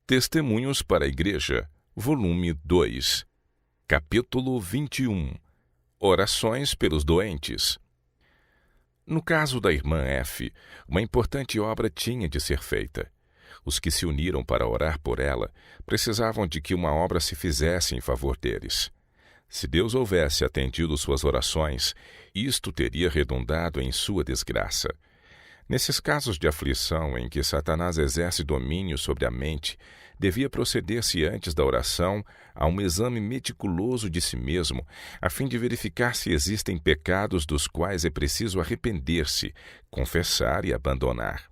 Testemunhos para a Igreja, volume 2, capítulo 21. Orações pelos doentes. No caso da irmã F., uma importante obra tinha de ser feita. Os que se uniram para orar por ela precisavam de que uma obra se fizesse em favor deles. Se Deus houvesse atendido suas orações, isto teria redundado em sua desgraça. Nesses casos de aflição em que Satanás exerce domínio sobre a mente, devia proceder-se antes da oração a um exame meticuloso de si mesmo, a fim de verificar se existem pecados dos quais é preciso arrepender-se, confessar e abandonar.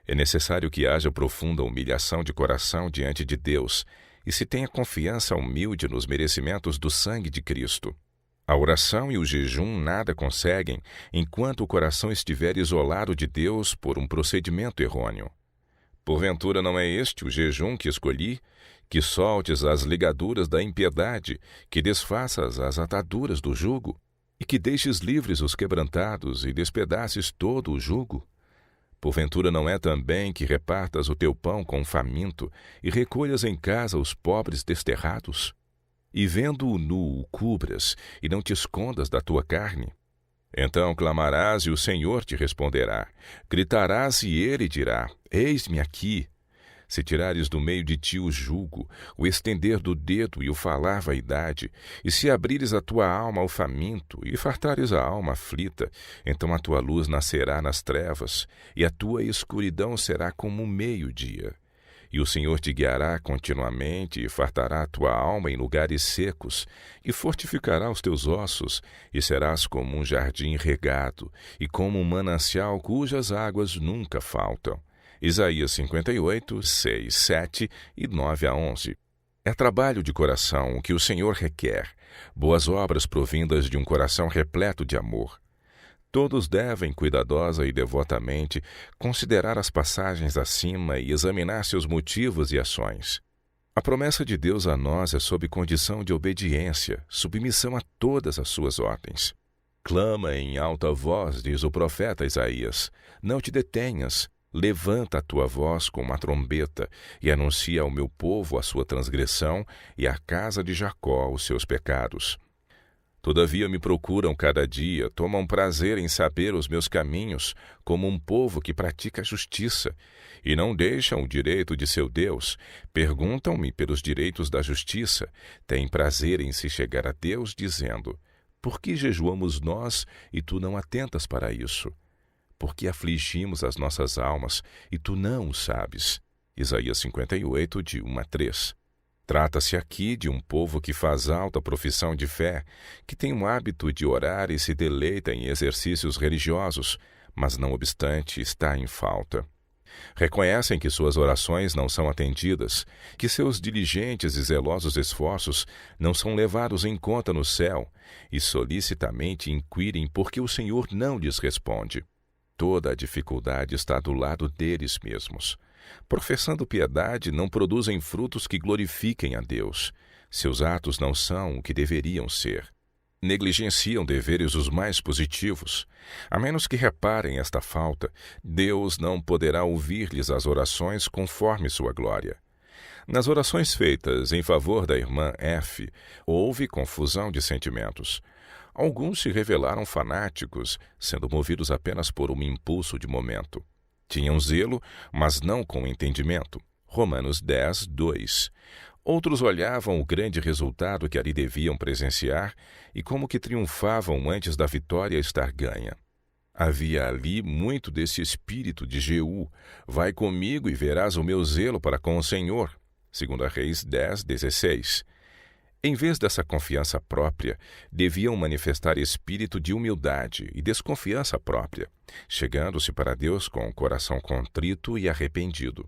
É necessário que haja profunda humilhação de coração diante de Deus e se tenha confiança humilde nos merecimentos do sangue de Cristo. A oração e o jejum nada conseguem enquanto o coração estiver isolado de Deus por um procedimento errôneo. Porventura não é este o jejum que escolhi? Que soltes as ligaduras da impiedade, que desfaças as ataduras do jugo, e que deixes livres os quebrantados e despedaces todo o jugo? Porventura não é também que repartas o teu pão com o faminto e recolhas em casa os pobres desterrados? E vendo-o nu, o cubras, e não te escondas da tua carne? Então clamarás e o Senhor te responderá. Gritarás e ele dirá, eis-me aqui. Se tirares do meio de ti o jugo, o estender do dedo e o falar vaidade, e se abrires a tua alma ao faminto, e fartares a alma aflita, então a tua luz nascerá nas trevas, e a tua escuridão será como o meio-dia. E o Senhor te guiará continuamente, e fartará a tua alma em lugares secos, e fortificará os teus ossos, e serás como um jardim regado, e como um manancial cujas águas nunca faltam. Isaías 58, 6, 7 e 9 a 11. É trabalho de coração o que o Senhor requer, boas obras provindas de um coração repleto de amor. Todos devem, cuidadosa e devotamente, considerar as passagens acima e examinar seus motivos e ações. A promessa de Deus a nós é sob condição de obediência, submissão a todas as suas ordens. Clama em alta voz, diz o profeta Isaías, não te detenhas, levanta a tua voz com uma trombeta e anuncia ao meu povo a sua transgressão e à casa de Jacó os seus pecados. Todavia me procuram cada dia, tomam prazer em saber os meus caminhos, como um povo que pratica a justiça, e não deixam o direito de seu Deus. Perguntam-me pelos direitos da justiça, têm prazer em se chegar a Deus, dizendo, por que jejuamos nós e tu não atentas para isso? Por que afligimos as nossas almas e tu não o sabes? Isaías 58, de 1 a 3. Trata-se aqui de um povo que faz alta profissão de fé, que tem o hábito de orar e se deleita em exercícios religiosos, mas não obstante está em falta. Reconhecem que suas orações não são atendidas, que seus diligentes e zelosos esforços não são levados em conta no céu, e solicitamente inquirem por que o Senhor não lhes responde. Toda a dificuldade está do lado deles mesmos. Professando piedade, não produzem frutos que glorifiquem a Deus. Seus atos não são o que deveriam ser. Negligenciam deveres os mais positivos. A menos que reparem esta falta, Deus não poderá ouvir-lhes as orações conforme sua glória. Nas orações feitas em favor da irmã F., houve confusão de sentimentos. Alguns se revelaram fanáticos, sendo movidos apenas por um impulso de momento. Tinham zelo, mas não com entendimento. Romanos 10, 2. Outros olhavam o grande resultado que ali deviam presenciar e como que triunfavam antes da vitória estar ganha. Havia ali muito desse espírito de Jeú. Vai comigo e verás o meu zelo para com o Senhor. 2 Reis 10, 16. Em vez dessa confiança própria, deviam manifestar espírito de humildade e desconfiança própria, chegando-se para Deus com o coração contrito e arrependido.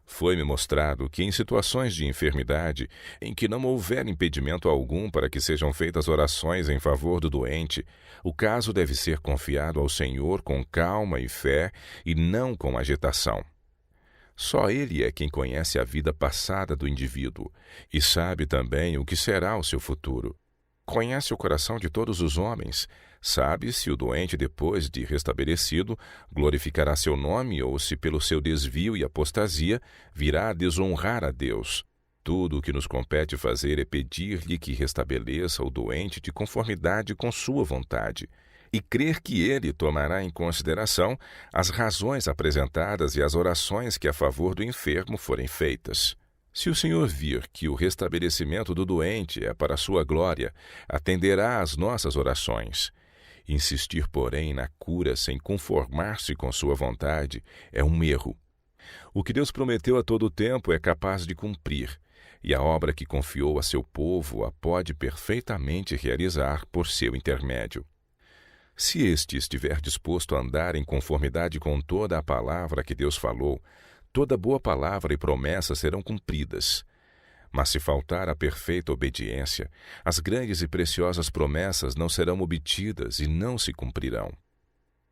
Foi-me mostrado que em situações de enfermidade, em que não houver impedimento algum para que sejam feitas orações em favor do doente, o caso deve ser confiado ao Senhor com calma e fé e não com agitação. Só Ele é quem conhece a vida passada do indivíduo e sabe também o que será o seu futuro. Conhece o coração de todos os homens, Sabe se o doente, depois de restabelecido, glorificará seu nome ou se, pelo seu desvio e apostasia, virá a desonrar a Deus. Tudo o que nos compete fazer é pedir-lhe que restabeleça o doente de conformidade com sua vontade e crer que ele tomará em consideração as razões apresentadas e as orações que a favor do enfermo forem feitas. Se o Senhor vir que o restabelecimento do doente é para a sua glória, atenderá às nossas orações. Insistir, porém, na cura sem conformar-se com sua vontade é um erro. O que Deus prometeu a todo tempo é capaz de cumprir, e a obra que confiou a seu povo a pode perfeitamente realizar por seu intermédio. Se este estiver disposto a andar em conformidade com toda a palavra que Deus falou, toda boa palavra e promessa serão cumpridas. Mas se faltar a perfeita obediência, as grandes e preciosas promessas não serão obtidas e não se cumprirão.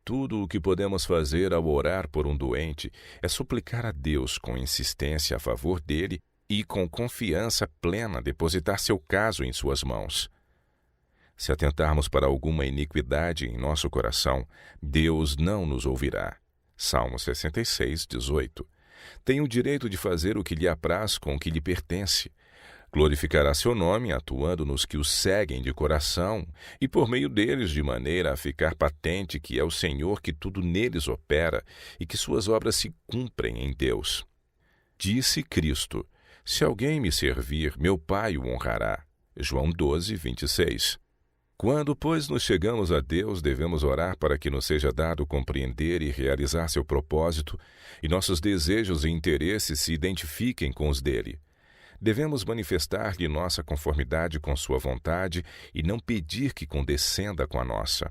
Tudo o que podemos fazer ao orar por um doente é suplicar a Deus com insistência a favor dele e com confiança plena depositar seu caso em suas mãos. Se atentarmos para alguma iniquidade em nosso coração, Deus não nos ouvirá. Salmo 66, 18. Tem o direito de fazer o que lhe apraz com o que lhe pertence. Glorificará seu nome atuando nos que o seguem de coração e por meio deles de maneira a ficar patente que é o Senhor que tudo neles opera e que suas obras se cumprem em Deus. Disse Cristo: se alguém me servir, meu Pai o honrará. João 12, 26. Quando, pois, nos chegamos a Deus, devemos orar para que nos seja dado compreender e realizar seu propósito e nossos desejos e interesses se identifiquem com os dele. Devemos manifestar-lhe nossa conformidade com sua vontade e não pedir que condescenda com a nossa.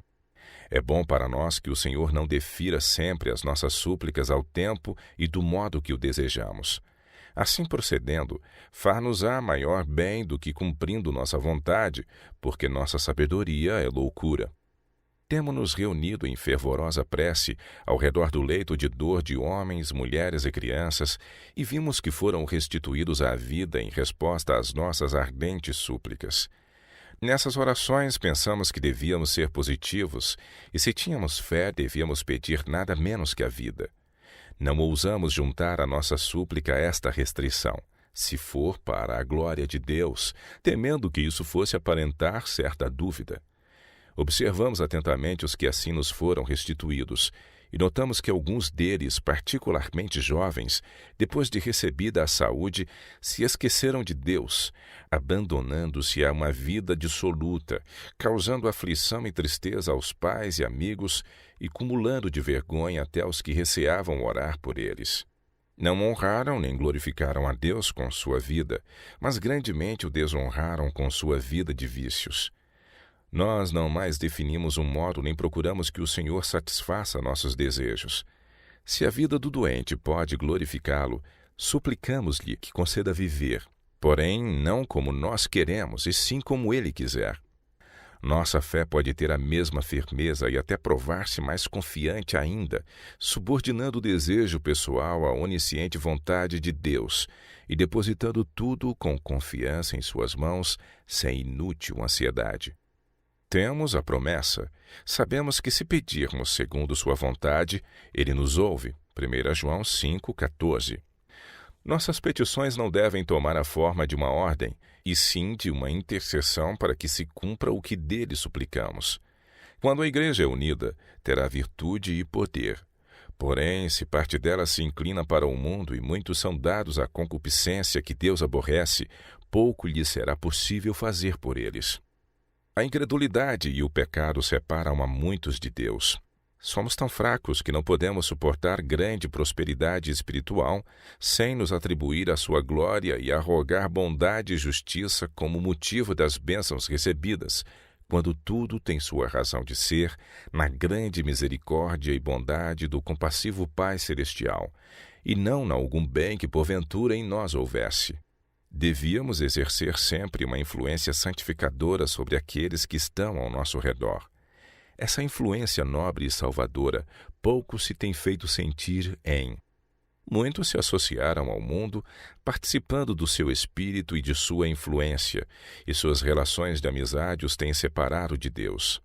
É bom para nós que o Senhor não defira sempre as nossas súplicas ao tempo e do modo que o desejamos. Assim procedendo, far-nos-á maior bem do que cumprindo nossa vontade, porque nossa sabedoria é loucura. Temo-nos reunido em fervorosa prece ao redor do leito de dor de homens, mulheres e crianças, e vimos que foram restituídos à vida em resposta às nossas ardentes súplicas. Nessas orações pensamos que devíamos ser positivos, e se tínhamos fé, devíamos pedir nada menos que a vida. Não ousamos juntar a nossa súplica a esta restrição, se for para a glória de Deus, temendo que isso fosse aparentar certa dúvida. Observamos atentamente os que assim nos foram restituídos, e notamos que alguns deles, particularmente jovens, depois de recebida a saúde, se esqueceram de Deus, abandonando-se a uma vida dissoluta, causando aflição e tristeza aos pais e amigos e cumulando de vergonha até os que receavam orar por eles. Não honraram nem glorificaram a Deus com sua vida, mas grandemente o desonraram com sua vida de vícios. Nós não mais definimos um modo nem procuramos que o Senhor satisfaça nossos desejos. Se a vida do doente pode glorificá-lo, suplicamos-lhe que conceda viver, porém não como nós queremos, e sim como ele quiser. Nossa fé pode ter a mesma firmeza e até provar-se mais confiante ainda, subordinando o desejo pessoal à onisciente vontade de Deus e depositando tudo com confiança em suas mãos, sem inútil ansiedade. Temos a promessa. Sabemos que se pedirmos segundo sua vontade, ele nos ouve. 1 João 5,14. Nossas petições não devem tomar a forma de uma ordem, e sim de uma intercessão para que se cumpra o que dele suplicamos. Quando a igreja é unida, terá virtude e poder. Porém, se parte dela se inclina para o mundo e muitos são dados à concupiscência que Deus aborrece, pouco lhe será possível fazer por eles. A incredulidade e o pecado separam a muitos de Deus. Somos tão fracos que não podemos suportar grande prosperidade espiritual sem nos atribuir a sua glória e arrogar bondade e justiça como motivo das bênçãos recebidas, quando tudo tem sua razão de ser na grande misericórdia e bondade do compassivo Pai Celestial, e não na algum bem que porventura em nós houvesse. Devíamos exercer sempre uma influência santificadora sobre aqueles que estão ao nosso redor. Essa influência nobre e salvadora pouco se tem feito sentir em. Muitos se associaram ao mundo, participando do seu espírito e de sua influência, e suas relações de amizade os têm separado de Deus.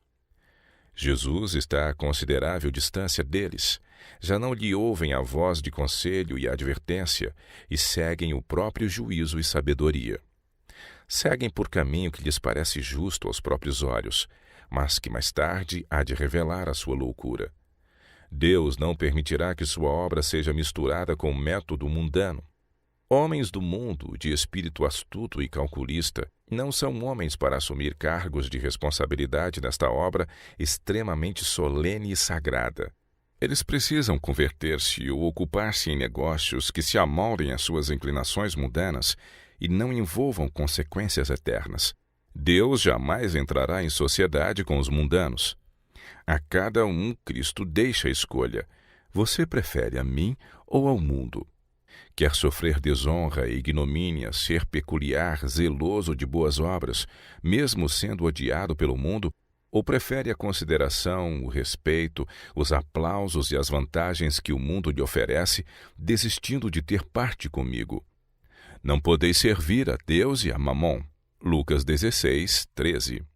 Jesus está a considerável distância deles. Já não lhe ouvem a voz de conselho e advertência e seguem o próprio juízo e sabedoria. Seguem por caminho que lhes parece justo aos próprios olhos, mas que mais tarde há de revelar a sua loucura. Deus não permitirá que sua obra seja misturada com o método mundano. Homens do mundo, de espírito astuto e calculista, não são homens para assumir cargos de responsabilidade nesta obra extremamente solene e sagrada. Eles precisam converter-se ou ocupar-se em negócios que se amoldem às suas inclinações mundanas e não envolvam consequências eternas. Deus jamais entrará em sociedade com os mundanos. A cada um, Cristo deixa a escolha. Você prefere a mim ou ao mundo? Quer sofrer desonra e ignomínia, ser peculiar, zeloso de boas obras, mesmo sendo odiado pelo mundo, ou prefere a consideração, o respeito, os aplausos e as vantagens que o mundo lhe oferece, desistindo de ter parte comigo? Não podeis servir a Deus e a Mamon. Lucas 16, 13.